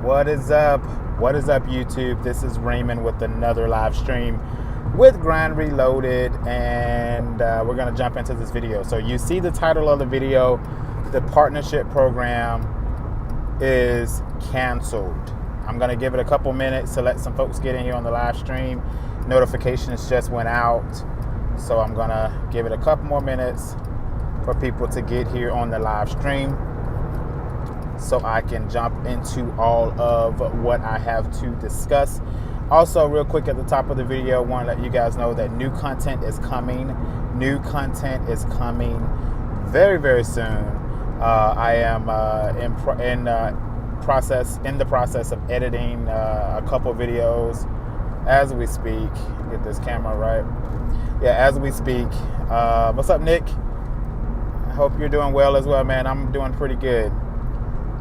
What is up? What is up, YouTube? This is Raymond with another live stream with Grind Reloaded, and we're going to jump into this video. So you see the title of the video, the partnership program is canceled. I'm going to give it a couple minutes to let some folks get in here on the live stream. Notifications just went out, so I'm going to give it a couple more minutes for people to get here on the live stream, so I can jump into all of what I have to discuss. Also, real quick at the top of the video, I want to let you guys know that new content is coming. New content is coming very, very soon. I am in the process of editing a couple videos as we speak. Get this camera right. Yeah, as we speak. What's up, Nick? I hope you're doing well as well, man. I'm doing pretty good.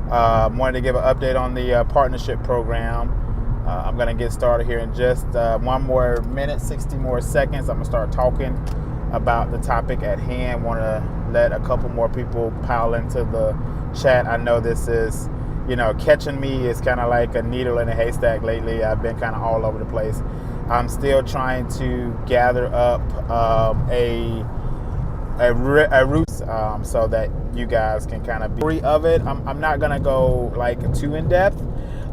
Wanted to give an update on the partnership program. I'm going to get started here in just 1 more minute, 60 more seconds. I'm going to start talking about the topic at hand. Want to let a couple more people pile into the chat. I know this is, catching me is kind of like a needle in a haystack lately. I've been kind of all over the place. I'm still trying to gather up a route so that you guys can kind of be free of it. I'm not gonna go like too in depth,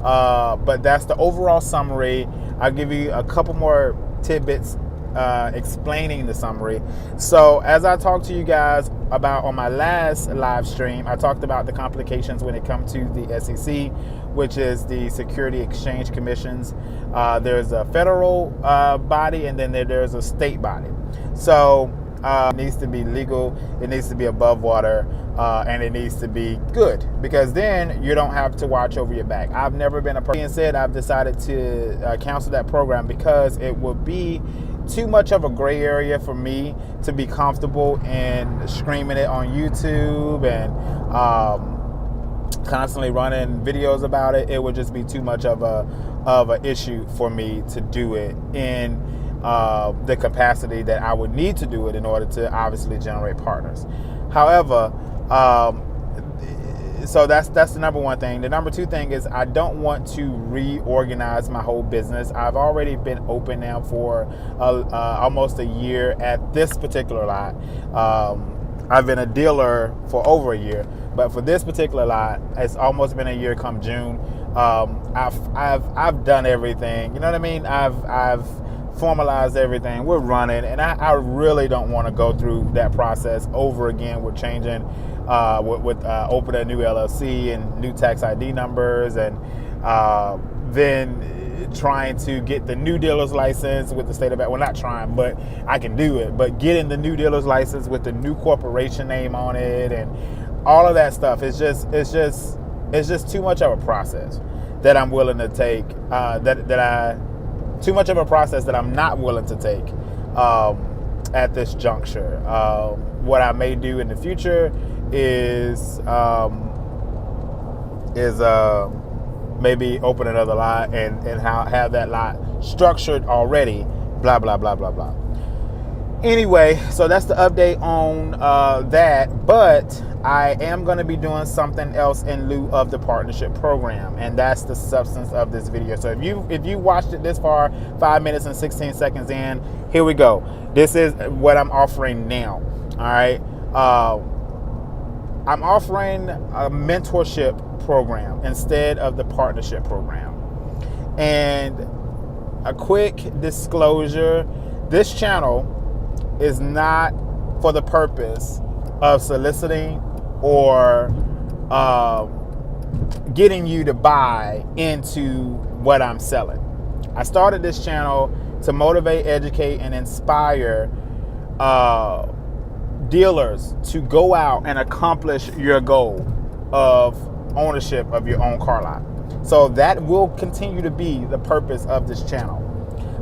but that's the overall summary. I'll give you a couple more tidbits explaining the summary. So as I talked to you guys about on my last live stream, I talked about the complications when it comes to the SEC, which is the Security Exchange Commissions. There's a federal body, and then there's a state body. So it needs to be legal, it needs to be above water, and it needs to be good, because then you don't have to watch over your back. I've never been a person. Being said, I've decided to cancel that program because it would be too much of a gray area for me to be comfortable in screaming it on YouTube and constantly running videos about it. It would just be too much of an issue for me to do it in the capacity that I would need to do it in order to obviously generate partners. However, so that's the number one thing. The number two thing is I don't want to reorganize my whole business. I've already been open now for almost a year at this particular lot. I've been a dealer for over a year, but for this particular lot, it's almost been a year come June. I've done everything. You know what I mean? I've formalized everything. We're running, and I really don't want to go through that process over again with changing, with opening a new LLC and new tax ID numbers, and then trying to get the new dealer's license with the state of, well, not trying, but I can do it, but getting the new dealer's license with the new corporation name on it and all of that stuff. It's just too much of a process that I'm willing to take, too much of a process that I'm not willing to take at this juncture. What I may do in the future is maybe open another lot and have that lot structured already, blah, blah, blah, blah, blah. Anyway, so that's the update on that, but I am going to be doing something else in lieu of the partnership program, and that's the substance of this video. So if you watched it this far, 5 minutes and 16 seconds in, here we go. This is what I'm offering now. All right. I'm offering a mentorship program instead of the partnership program. And a quick disclosure, this channel is not for the purpose of soliciting or getting you to buy into what I'm selling. I started this channel to motivate, educate, and inspire dealers to go out and accomplish your goal of ownership of your own car lot. So that will continue to be the purpose of this channel.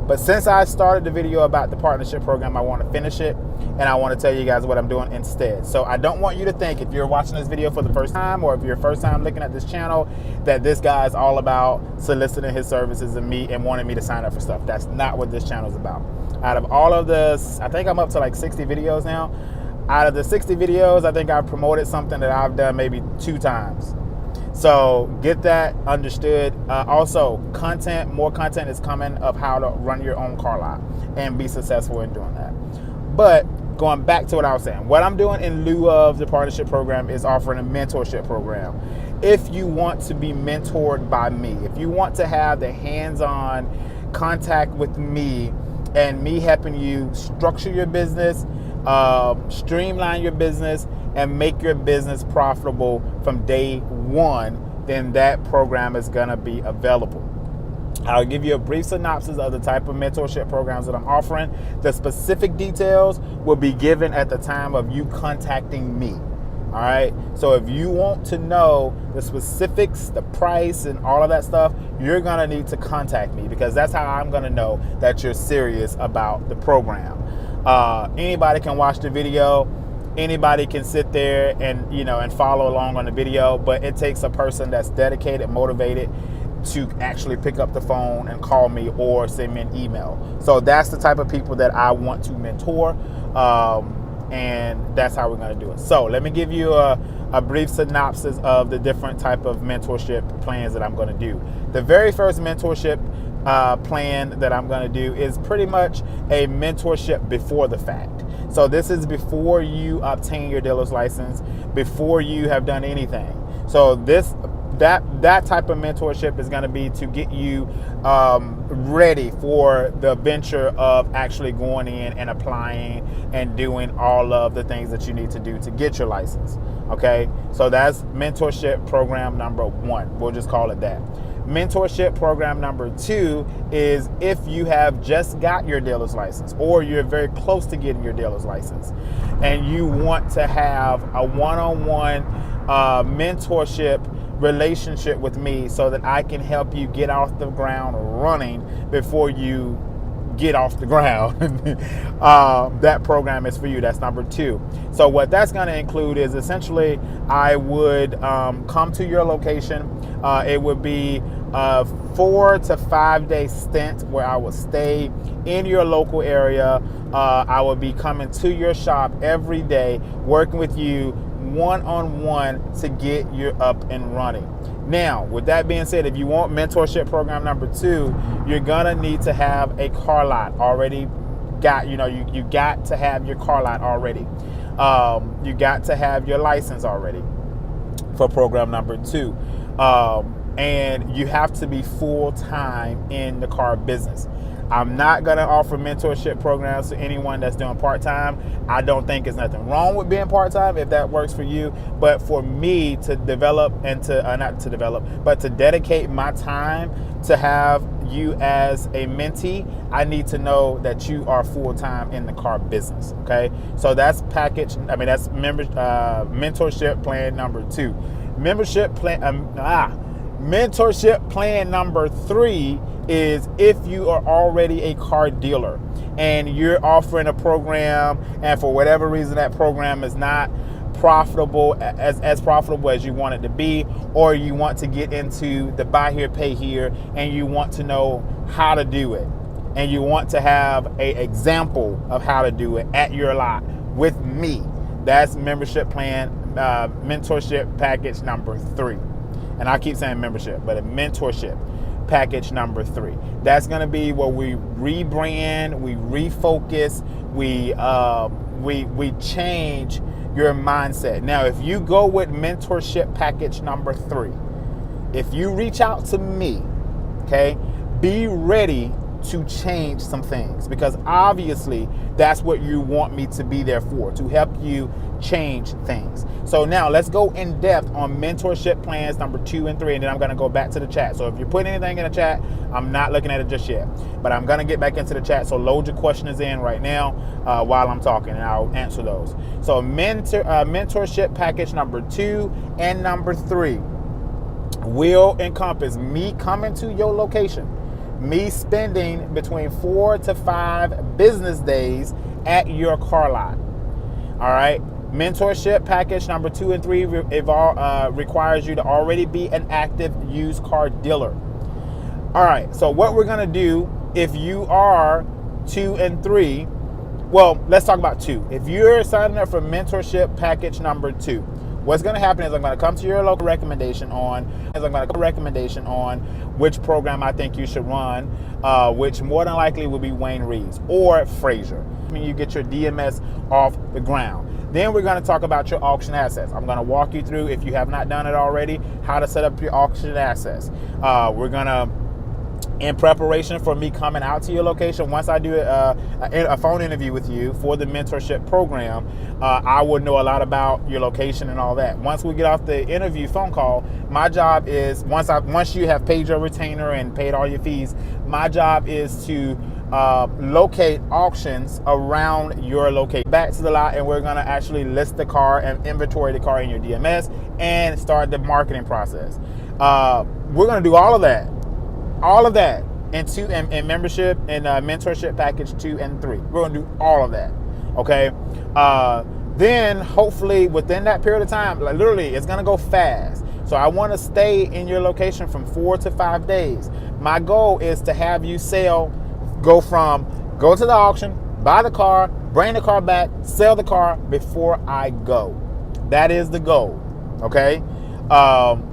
But since I started the video about the partnership program, I want to finish it, and I want to tell you guys what I'm doing instead. So I don't want you to think, if you're watching this video for the first time, or if you're first time looking at this channel, that this guy is all about soliciting his services and wanting me to sign up for stuff. That's not what this channel is about. Out of all of this, I think I'm up to like 60 videos now. Out of the 60 videos, I think I've promoted something that I've done maybe 2 times. So get that understood. Also, more content is coming of how to run your own car lot and be successful in doing that. But going back to what I was saying, what I'm doing in lieu of the partnership program is offering a mentorship program. If you want to be mentored by me, if you want to have the hands-on contact with me and me helping you structure your business, streamline your business, and make your business profitable from day one, then that program is going to be available. I'll give you a brief synopsis of the type of mentorship programs that I'm offering. The specific details will be given at the time of you contacting me. All right. So if you want to know the specifics, the price, and all of that stuff, you're going to need to contact me, because that's how I'm going to know that you're serious about the program. Anybody can watch the video. Anybody can sit there and, and follow along on the video, but it takes a person that's dedicated, motivated to actually pick up the phone and call me or send me an email. So that's the type of people that I want to mentor. And that's how we're going to do it. So let me give you a brief synopsis of the different type of mentorship plans that I'm going to do. The very first mentorship plan that I'm going to do is pretty much a mentorship before the fact. So this is before you obtain your dealer's license, before you have done anything. So that type of mentorship is going to be to get you ready for the venture of actually going in and applying and doing all of the things that you need to do to get your license. Okay, so that's mentorship program number 1. We'll just call it that. Mentorship program number 2 is if you have just got your dealer's license or you're very close to getting your dealer's license and you want to have a one-on-one mentorship relationship with me so that I can help you get off the ground running before you get off the ground. That program is for you. That's number 2. So what that's going to include is essentially I would come to your location. It would be a 4 to 5 day stint where I would stay in your local area. I would be coming to your shop every day, working with you one-on-one to get you up and running. Now, with that being said, if you want mentorship program number 2, you're gonna need to have a car lot already got. You got to have your car lot already. You got to have your license already for program number 2. And you have to be full-time in the car business. I'm not going to offer mentorship programs to anyone that's doing part-time. I don't think there's nothing wrong with being part-time if that works for you. But for me to develop and to dedicate my time to have you as a mentee, I need to know that you are full-time in the car business. Okay, so that's mentorship plan number 2. Mentorship plan number 3 is if you are already a car dealer and you're offering a program and for whatever reason that program is not profitable as profitable as you want it to be, or you want to get into the buy here pay here and you want to know how to do it and you want to have an example of how to do it at your lot with me, that's mentorship package number 3. And I keep saying membership, but a mentorship package number 3. That's going to be where we rebrand, we refocus, we change your mindset. Now, if you go with mentorship package number 3, if you reach out to me, okay, be ready to change some things, because obviously that's what you want me to be there for, to help you change things. So now let's go in depth on mentorship plans number 2 and 3, and then I'm going to go back to the chat. So if you're putting anything in the chat, I'm not looking at it just yet, but I'm going to get back into the chat. So load your questions in right now while I'm talking, and I'll answer those. So mentorship package number 2 and number 3 will encompass me coming to your location, me spending between 4 to 5 business days at your car lot. All right. Mentorship package number 2 and 3 requires you to already be an active used car dealer. All right. So what we're going to do if you are 2 and 3, well, let's talk about 2. If you're signing up for mentorship package number 2, What's going to happen is I'm going to come to your local recommendation on which program I think you should run, which more than likely will be Wayne Reed's or Fraser. When you get your DMS off the ground. Then we're going to talk about your auction assets. I'm going to walk you through, if you have not done it already, how to set up your auction assets. We're going to, in preparation for me coming out to your location, once I do a phone interview with you for the mentorship program, I will know a lot about your location and all that. Once we get off the interview phone call, my job is, once you have paid your retainer and paid all your fees, my job is to locate auctions around your location. Back to the lot, and we're going to actually list the car and inventory the car in your DMS and start the marketing process. We're going to do all of that in membership and mentorship package 2 and 3. We're going to do all of that. Okay. Then hopefully within that period of time, like literally it's going to go fast. So I want to stay in your location from 4 to 5 days. My goal is to have you go to the auction, buy the car, bring the car back, sell the car before I go. That is the goal. Okay.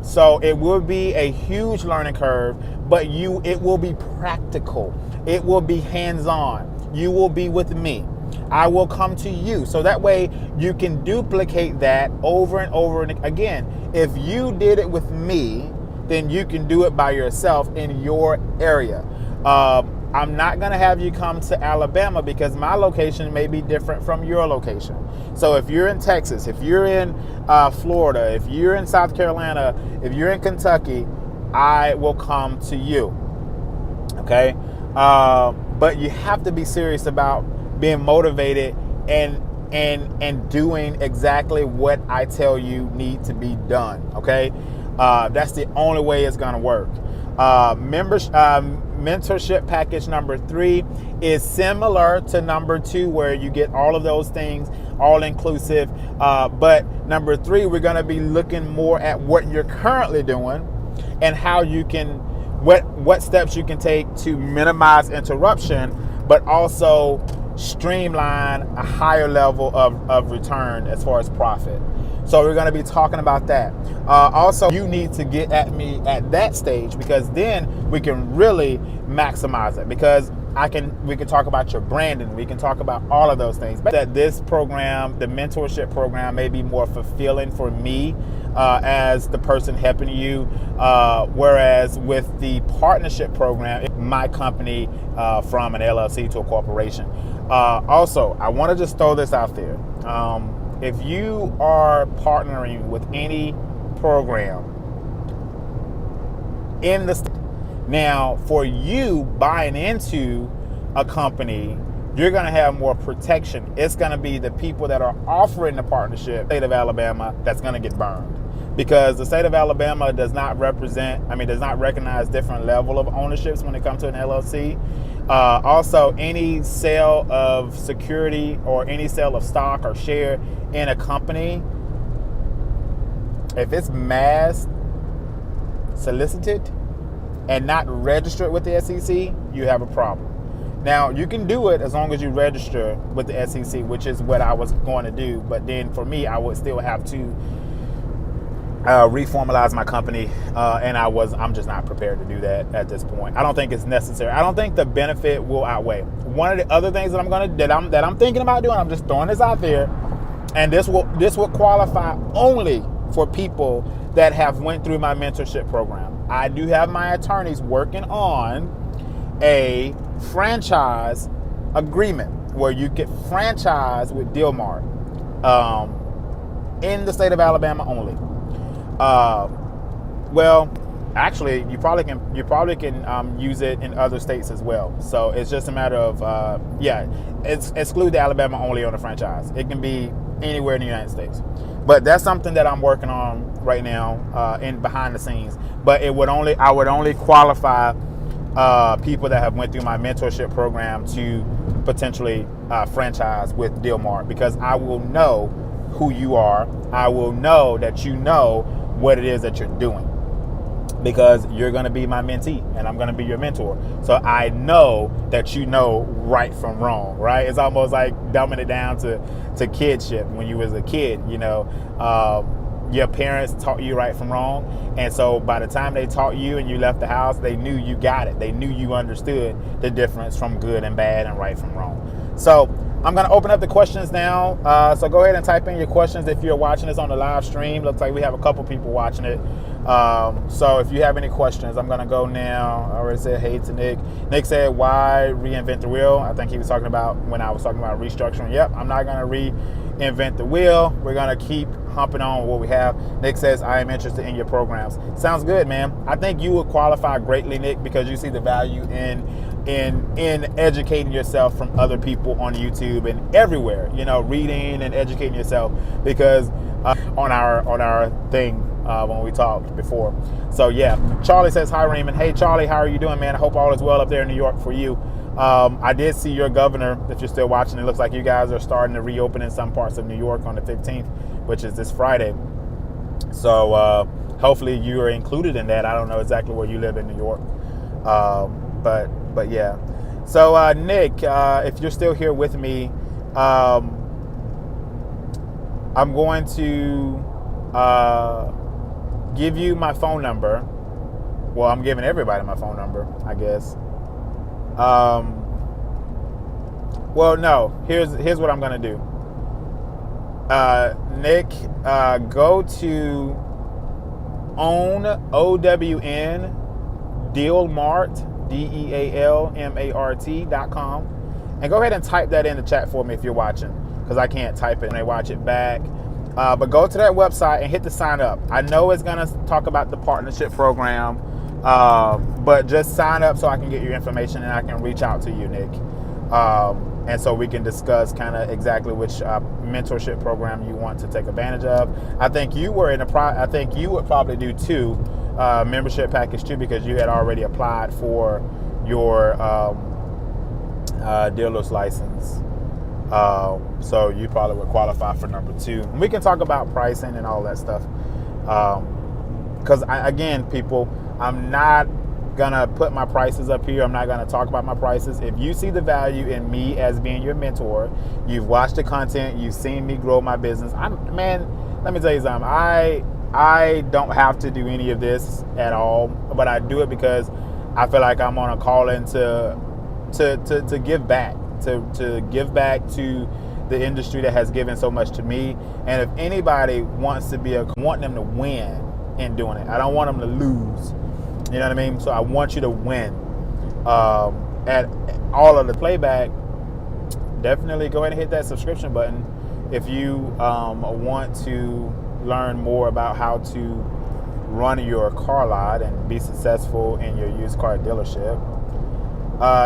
So it will be a huge learning curve, but it will be practical. It will be hands-on. You will be with me. I will come to you. So that way you can duplicate that over and over and again. If you did it with me, then you can do it by yourself in your area. I'm not going to have you come to Alabama because my location may be different from your location. So if you're in Texas, if you're in Florida, if you're in South Carolina, if you're in Kentucky, I will come to you. Okay? But you have to be serious about being motivated and doing exactly what I tell you need to be done. Okay? That's the only way it's going to work. Mentorship package number 3 is similar to number 2, where you get all of those things all inclusive. But number 3, we're going to be looking more at what you're currently doing and how you can, what steps you can take to minimize interruption, but also streamline a higher level of return as far as profit. So we're going to be talking about that. Also, you need to get at me at that stage, because then we can really maximize it. Because we can talk about your branding. We can talk about all of those things. But that this program, the mentorship program, may be more fulfilling for me as the person helping you. Whereas with the partnership program, my company from an LLC to a corporation. Also, I want to just throw this out there. If you are partnering with any program in the state, now for you buying into a company, you're going to have more protection. It's going to be the people that are offering the partnership, state of Alabama, that's going to get burned, because the state of Alabama does not recognize different level of ownerships when it comes to an LLC. Also, any sale of security or any sale of stock or share in a company, if it's mass solicited and not registered with the SEC, you have a problem. Now, you can do it as long as you register with the SEC, which is what I was going to do. But then for me, I would still have to reformalize my company, and I'm just not prepared to do that at this point. I don't think it's necessary. I don't think the benefit will outweigh. One of the other things that I'm thinking about doing, I'm just throwing this out there, and this will qualify only for people that have went through my mentorship program. I do have my attorneys working on a franchise agreement where you get franchise with Dilmart in the state of Alabama only. Well, actually, you probably can use it in other states as well. So it's just a matter of exclude the Alabama only on the franchise. It can be anywhere in the United States, but that's something that I'm working on right now in behind the scenes. But I would only qualify people that have went through my mentorship program to potentially franchise with Dilmart, because I will know who you are. I will know that you know what it is that you're doing, because you're going to be my mentee and I'm going to be your mentor. So I know that you know right from wrong, right? It's almost like dumbing it down to kidship when you was a kid, your parents taught you right from wrong. And so by the time they taught you and you left the house, they knew you got it. They knew you understood the difference from good and bad and right from wrong. So I'm going to open up the questions now. So go ahead and type in your questions if you're watching this on the live stream. Looks like we have a couple people watching it. So if you have any questions, I'm going to go now. I already said hey to Nick. Nick said, why reinvent the wheel? I think he was talking about when I was talking about restructuring. Yep, I'm not going to reinvent the wheel. We're going to keep humping on what we have. Nick says, I am interested in your programs. Sounds good, man. I think you would qualify greatly, Nick, because you see the value in educating yourself from other people on YouTube and everywhere, reading and educating yourself, because on our thing when we talked before. So yeah, Charlie says, hi Raymond. Hey Charlie, how are you doing, man? I hope all is well up there in New York for you. I did see your governor, if you're still watching. It looks like you guys are starting to reopen in some parts of New York on the 15th, which is this Friday. So hopefully you are included in that. I don't know exactly where you live in New York, but yeah. So Nick, if you're still here with me, I'm going to give you my phone number. Well, I'm giving everybody my phone number, I guess. Well, no. Here's what I'm gonna do. Nick, go to OWN Dealmart DEALMART.com and go ahead and type that in the chat for me if you're watching, because I can't type it and I watch it back. But go to that website and hit the sign up. I know it's gonna talk about the partnership program, but just sign up so I can get your information and I can reach out to you, Nick. And so we can discuss kind of exactly which mentorship program you want to take advantage of. I think you were I think you would probably do two membership package too, because you had already applied for your dealer's license. So you probably would qualify for number two. And we can talk about pricing and all that stuff. Because again, people, I'm not gonna put my prices up here. I'm not gonna talk about my prices. If you see the value in me as being your mentor, you've watched the content, you've seen me grow my business. Man, let me tell you something. I don't have to do any of this at all, but I do it because I feel like I'm on a calling to give back, to give back to the industry that has given so much to me. And if anybody wants to want them to win in doing it. I don't want them to lose. You know what I mean? So I want you to win. At all of the playback, definitely go ahead and hit that subscription button if you want to learn more about how to run your car lot and be successful in your used car dealership.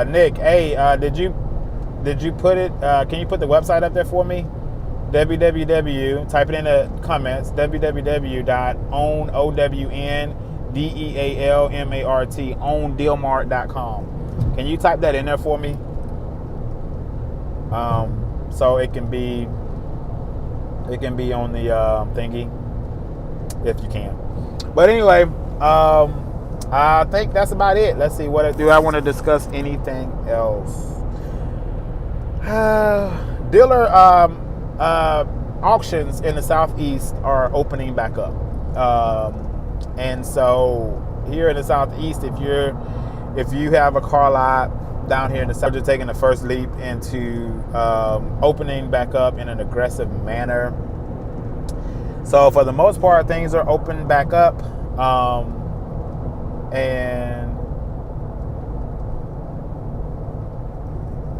Nick, hey, did you put it? Can you put the website up there for me? Type it in the comments. www.owndealmart.com. Can you type that in there for me? So it can be on the thingy, if you can. But anyway, I think that's about it. Let's see, do I want to discuss anything else? Dealer auctions in the Southeast are opening back up. And so here in the Southeast, if you have a car lot down here in the South, you're taking the first leap into opening back up in an aggressive manner. So for the most part, things are open back up. And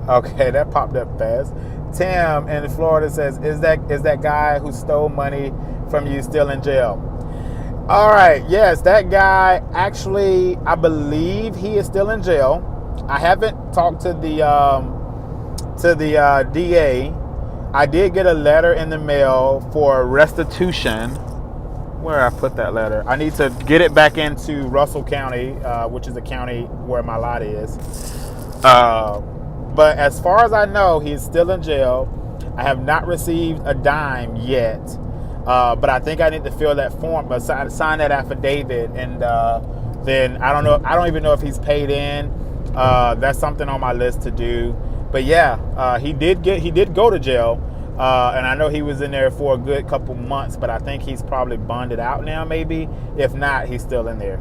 okay, that popped up fast. Tim in Florida says, is that guy who stole money from you still in jail? All right, yes, that guy, actually, I believe he is still in jail. I haven't talked to the DA. I did get a letter in the mail for restitution. Where I put that letter? I need to get it back into Russell County, which is the county where my lot is. But as far as I know, he's still in jail. I have not received a dime yet. But I think I need to fill that form, but sign that affidavit, and then I don't know. I don't even know if he's paid in. That's something on my list to do. But yeah, he did go to jail. And I know he was in there for a good couple months, but I think he's probably bonded out now, maybe. If not, he's still in there.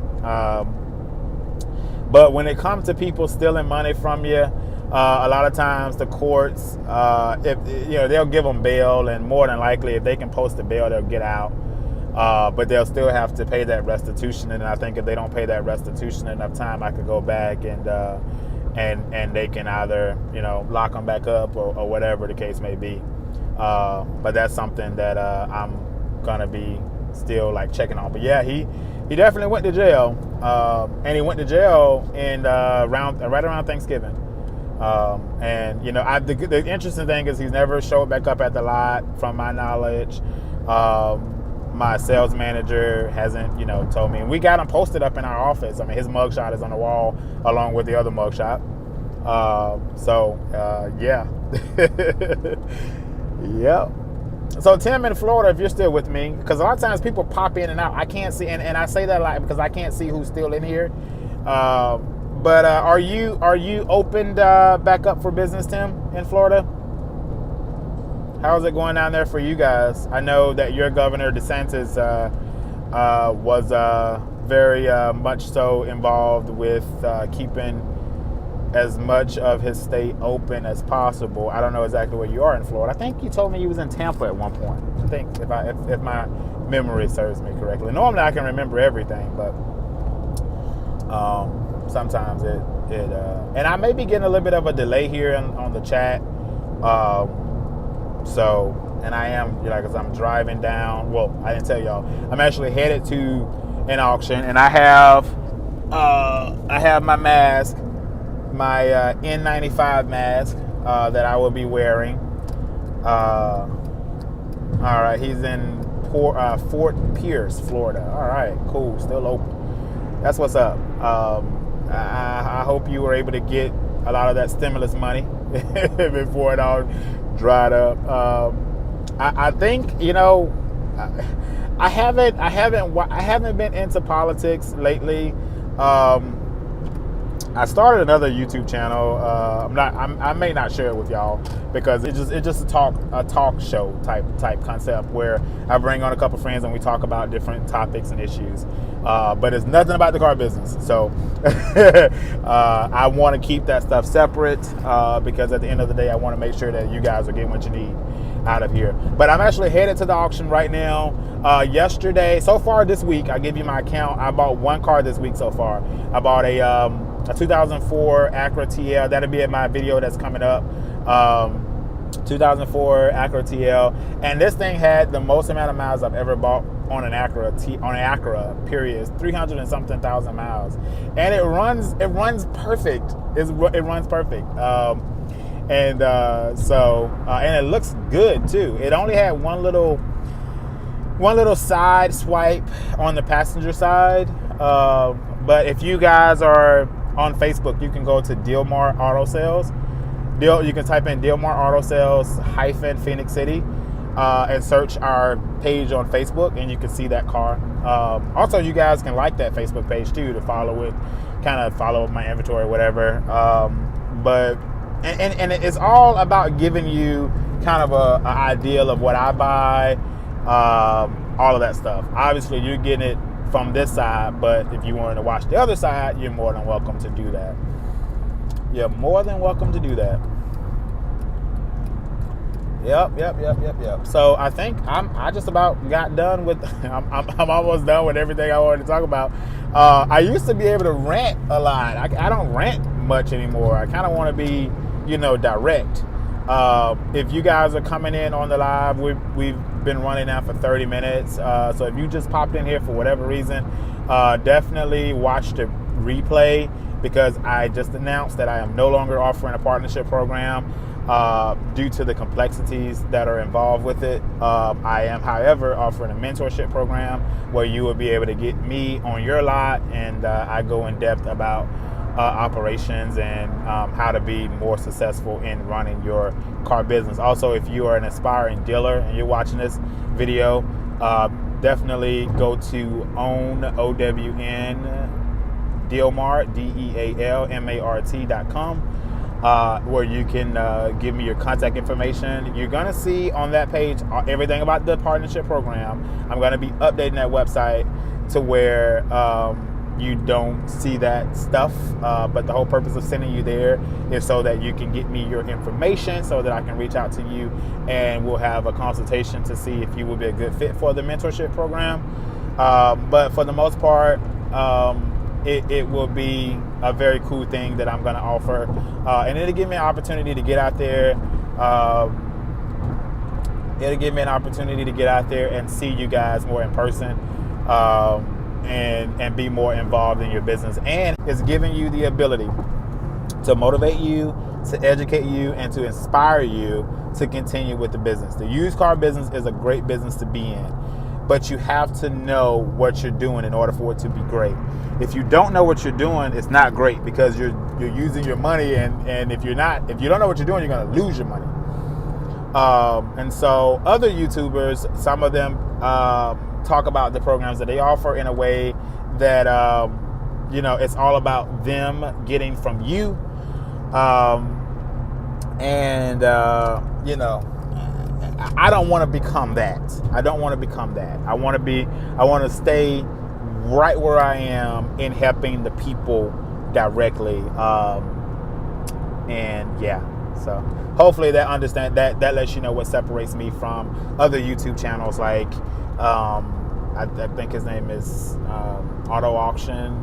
But when it comes to people stealing money from you, a lot of times the courts, if they'll give them bail, and more than likely, if they can post a bail, they'll get out. But they'll still have to pay that restitution, and I think if they don't pay that restitution enough time, I could go back and they can either lock them back up or whatever the case may be. But that's something that I'm gonna be still like checking on. But yeah, he definitely went to jail, and he went to jail in right around Thanksgiving. And the interesting thing is he's never showed back up at the lot, from my knowledge. My sales manager hasn't, told me. And we got him posted up in our office. I mean, his mugshot is on the wall along with the other mugshot. Yeah. Yep. So Tim in Florida, if you're still with me, because a lot of times people pop in and out. I can't see, and I say that a lot because I can't see who's still in here. But are you opened back up for business, Tim, in Florida? How's it going down there for you guys? I know that your governor, DeSantis, was very much so involved with keeping as much of his state open as possible. I don't know exactly where you are in Florida. I think you told me you was in Tampa at one point. I think if my memory serves me correctly. Normally I can remember everything, but sometimes it and I may be getting a little bit of a delay here on the chat. And I am, because I'm driving down. Well, I didn't tell y'all. I'm actually headed to an auction, and I have my mask, my N95 mask that I will be wearing. All right, he's in Fort Pierce, Florida. All right, cool, still open. That's what's up. I hope you were able to get a lot of that stimulus money before it all dried up. I think I haven't been into politics lately. I started another YouTube channel. I may not share it with y'all because it's just a talk show type concept where I bring on a couple friends and we talk about different topics and issues. But it's nothing about the car business. So I want to keep that stuff separate because at the end of the day, I want to make sure that you guys are getting what you need out of here. But I'm actually headed to the auction right now. Yesterday, so far this week, I give you my account. I bought one car this week so far. I bought a 2004 Acura TL. That'll be in my video that's coming up. 2004 Acura TL, and this thing had the most amount of miles I've ever bought on an Acura. Period. It's 300 and something thousand miles, and it runs perfect. It runs perfect. And it looks good too. It only had one little side swipe on the passenger side. But if you guys are on Facebook, you can go to Dilmar Auto Sales. You can type in Dilmar Auto Sales - Phoenix City and search our page on Facebook, and you can see that car. Also, you guys can like that Facebook page too to follow it, kind of follow my inventory, whatever. But it's all about giving you kind of an ideal of what I buy, all of that stuff. Obviously, you're getting it from this side, but if you wanted to watch the other side, you're more than welcome to do that. You're more than welcome to do that. Yep. So I think I just about got done with. I'm almost done with everything I wanted to talk about. I used to be able to rant a lot. I don't rant much anymore. I kind of want to be, direct. If you guys are coming in on the live, we've been running now for 30 minutes. So if you just popped in here for whatever reason, definitely watch the replay, because I just announced that I am no longer offering a partnership program due to the complexities that are involved with it. I am, however, offering a mentorship program where you will be able to get me on your lot, and I go in depth about operations and how to be more successful in running your car business. Also, if you are an aspiring dealer and you're watching this video, definitely go to OWN Dilmart, DEALMART.com. where you can give me your contact information. You're going to see on that page everything about the partnership program. I'm going to be updating that website to where you don't see that stuff, but the whole purpose of sending you there is so that you can get me your information so that I can reach out to you and we'll have a consultation to see if you will be a good fit for the mentorship program. But for the most part, it will be a very cool thing that I'm going to offer, and it'll give me an opportunity to get out there. It'll give me an opportunity to get out there and see you guys more in person, and be more involved in your business. And it's giving you the ability to motivate you, to educate you, and to inspire you to continue with the business. The used car business is a great business to be in, but you have to know what you're doing in order for it to be great. If you don't know what you're doing, it's not great, because you're using your money, and if you don't know what you're doing, you're going to lose your money. And so other YouTubers, some of them talk about the programs that they offer in a way that it's all about them getting from you, I don't want to become that. I want to stay right where I am in helping the people directly. So hopefully that lets you know what separates me from other YouTube channels, like I think his name is Auto Auction,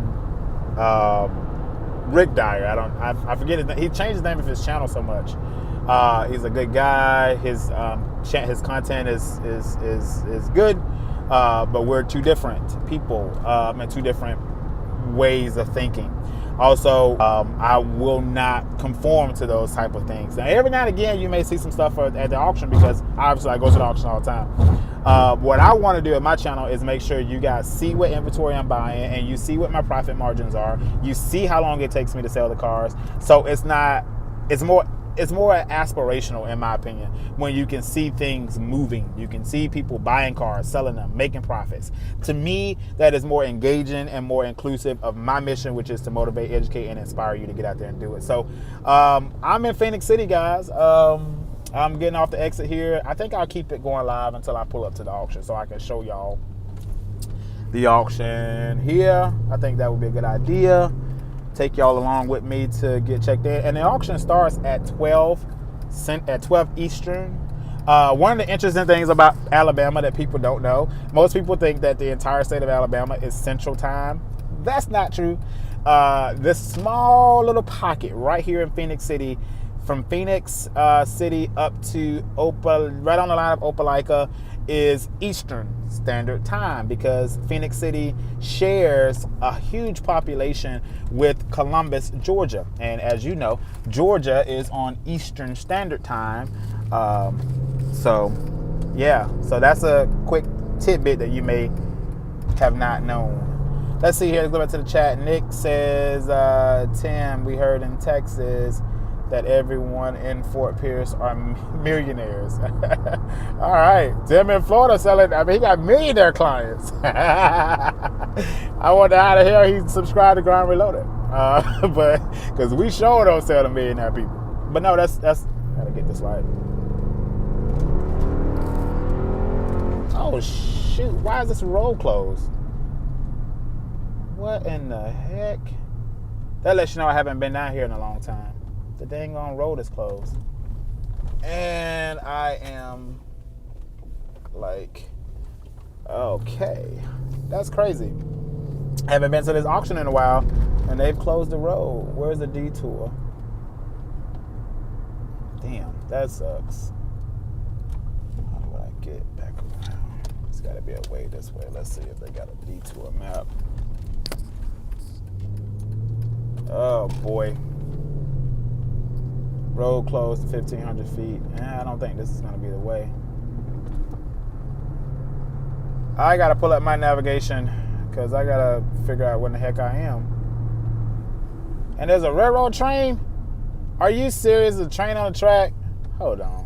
Rick Dyer. I forget his name. He changed the name of his channel so much. He's a good guy. His content is good, but we're two different people and two different ways of thinking. Also, I will not conform to those type of things. Now, every now and again, you may see some stuff at the auction, because obviously I go to the auction all the time. What I want to do at my channel is make sure you guys see what inventory I'm buying, and you see what my profit margins are. You see how long it takes me to sell the cars. So it's more aspirational, in my opinion, when you can see things moving. You can see people buying cars, selling them, making profits. To me, that is more engaging and more inclusive of my mission, which is to motivate, educate, and inspire you to get out there and do it. So I'm in Phoenix City, guys. I'm getting off the exit here. I think I'll keep it going live until I pull up to the auction so I can show y'all the auction here. I think that would be a good idea. Take y'all along with me to get checked in. And the auction starts at 12 Eastern. One of the interesting things about Alabama that people don't know, most people think that the entire state of Alabama is Central Time. That's not true. This small little pocket right here in Phoenix City, from Phoenix City up to right on the line of Opelika, is Eastern Standard Time, because Phoenix City shares a huge population with Columbus, Georgia. And as you know, Georgia is on Eastern Standard Time. So that's a quick tidbit that you may have not known. Let's see here. Let's go back to the chat. Nick says, Tim, we heard in Texas that everyone in Fort Pierce are millionaires. All right. Tim in Florida selling, he got millionaire clients. I wonder how the hell he subscribed to Grind Reloaded. But because we sure don't sell to millionaire people. But no, that's gotta get this right. Oh shoot, why is this road closed? What in the heck? That lets you know I haven't been down here in a long time. The dang on road is closed. And I am like, okay, that's crazy. I haven't been to this auction in a while, and they've closed the road. Where's the detour? Damn, that sucks. How do I get back around? There's gotta be a way this way. Let's see if they got a detour map. Oh boy. Road closed to 1,500 feet. I don't think this is going to be the way. I got to pull up my navigation because I got to figure out where the heck I am. And there's a railroad train? Are you serious? A train on the track? Hold on.